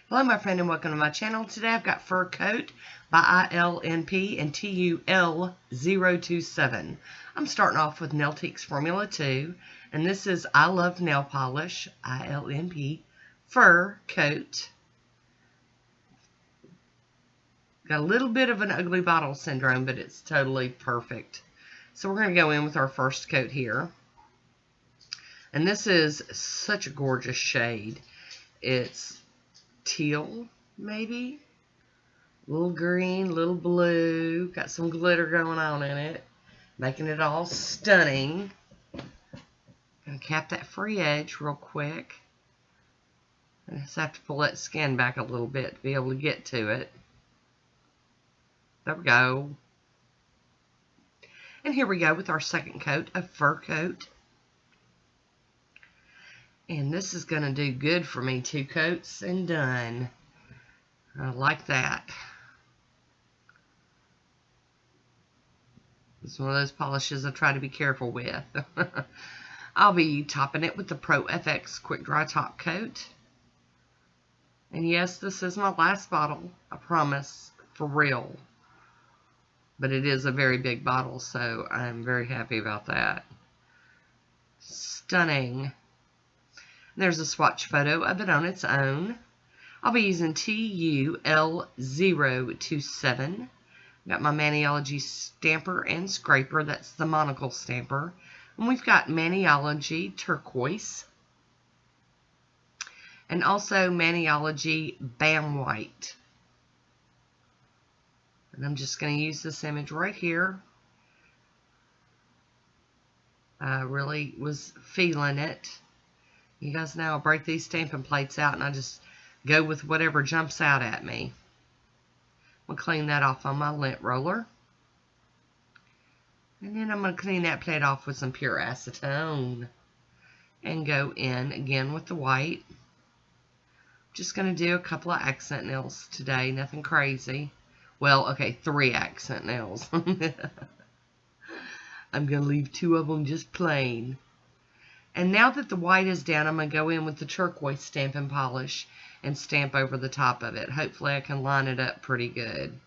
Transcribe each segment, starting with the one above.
Hello my friend and welcome to my channel. Today I've got Fur Coat by ILNP and TU-L027. I'm starting off with Nailtiques Formula 2 and this is I Love Nail Polish ILNP Fur Coat. Got a little bit of an ugly bottle syndrome, but it's totally perfect. So we're going to go in with our first coat here. And this is such a gorgeous shade. It's teal, maybe, a little green, a little blue, got some glitter going on in it, making it all stunning. Gonna cap that free edge real quick. I just have to pull that skin back a little bit to be able to get to it. There we go. And here we go with our second coat of Fur Coat. And this is going to do good for me. 2 coats and done. I like that. It's one of those polishes I try to be careful with. I'll be topping it with the Pro FX Quick Dry Top Coat. And yes, this is my last bottle. I promise. For real. But it is a very big bottle, so I'm very happy about that. Stunning. There's a swatch photo of it on its own. I'll be using TU-L027. Got my Maniology stamper and scraper. That's the Monocle stamper. And we've got Maniology turquoise. And also Maniology Bam white. And I'm just going to use this image right here. I really was feeling it. You guys know I break these stamping plates out and I just go with whatever jumps out at me. I'm going to clean that off on my lint roller. And then I'm going to clean that plate off with some pure acetone. And go in again with the white. Just going to do a couple of accent nails today. Nothing crazy. Well, okay, 3 accent nails. I'm going to leave 2 of them just plain. And now that the white is down, I'm going to go in with the turquoise stamping polish and stamp over the top of it. Hopefully I can line it up pretty good.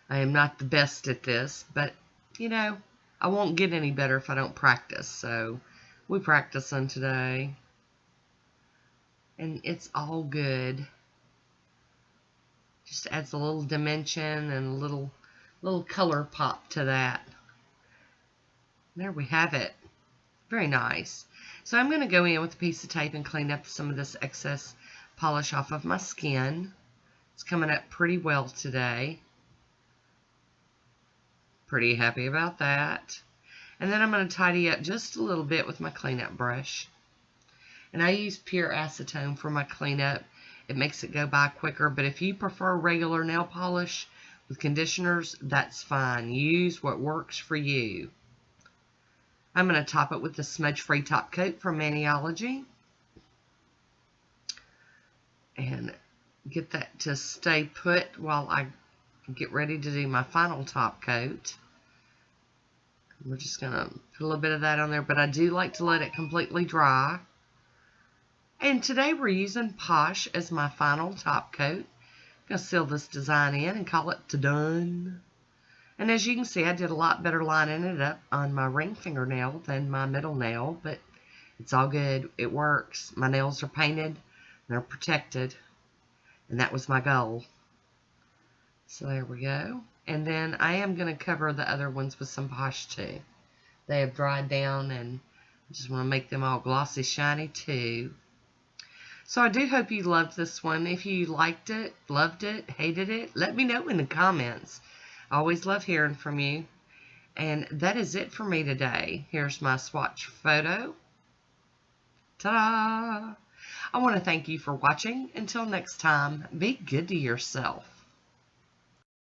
I am not the best at this, but, you know, I won't get any better if I don't practice. So, we're practicing today. And it's all good. Just adds a little dimension and a little color pop to that. There we have it. Very nice. So I'm going to go in with a piece of tape and clean up some of this excess polish off of my skin. It's coming up pretty well today. Pretty happy about that. And then I'm going to tidy up just a little bit with my cleanup brush. And I use pure acetone for my cleanup. It makes it go by quicker. But if you prefer regular nail polish with conditioners, that's fine. Use what works for you. I'm going to top it with the Smudge-Free Top Coat from Maniology. And get that to stay put while I get ready to do my final top coat. We're just going to put a little bit of that on there, but I do like to let it completely dry. And today we're using Poshe as my final top coat. I'm going to seal this design in and call it done. And as you can see, I did a lot better lining it up on my ring fingernail than my middle nail, but it's all good. It works. My nails are painted. They're protected. And that was my goal. So there we go. And then I am going to cover the other ones with some Poshe too. They have dried down and I just want to make them all glossy shiny too. So I do hope you loved this one. If you liked it, loved it, hated it, let me know in the comments. I always love hearing from you. And that is it for me today. Here's my swatch photo. Ta-da! I want to thank you for watching. Until next time, be good to yourself.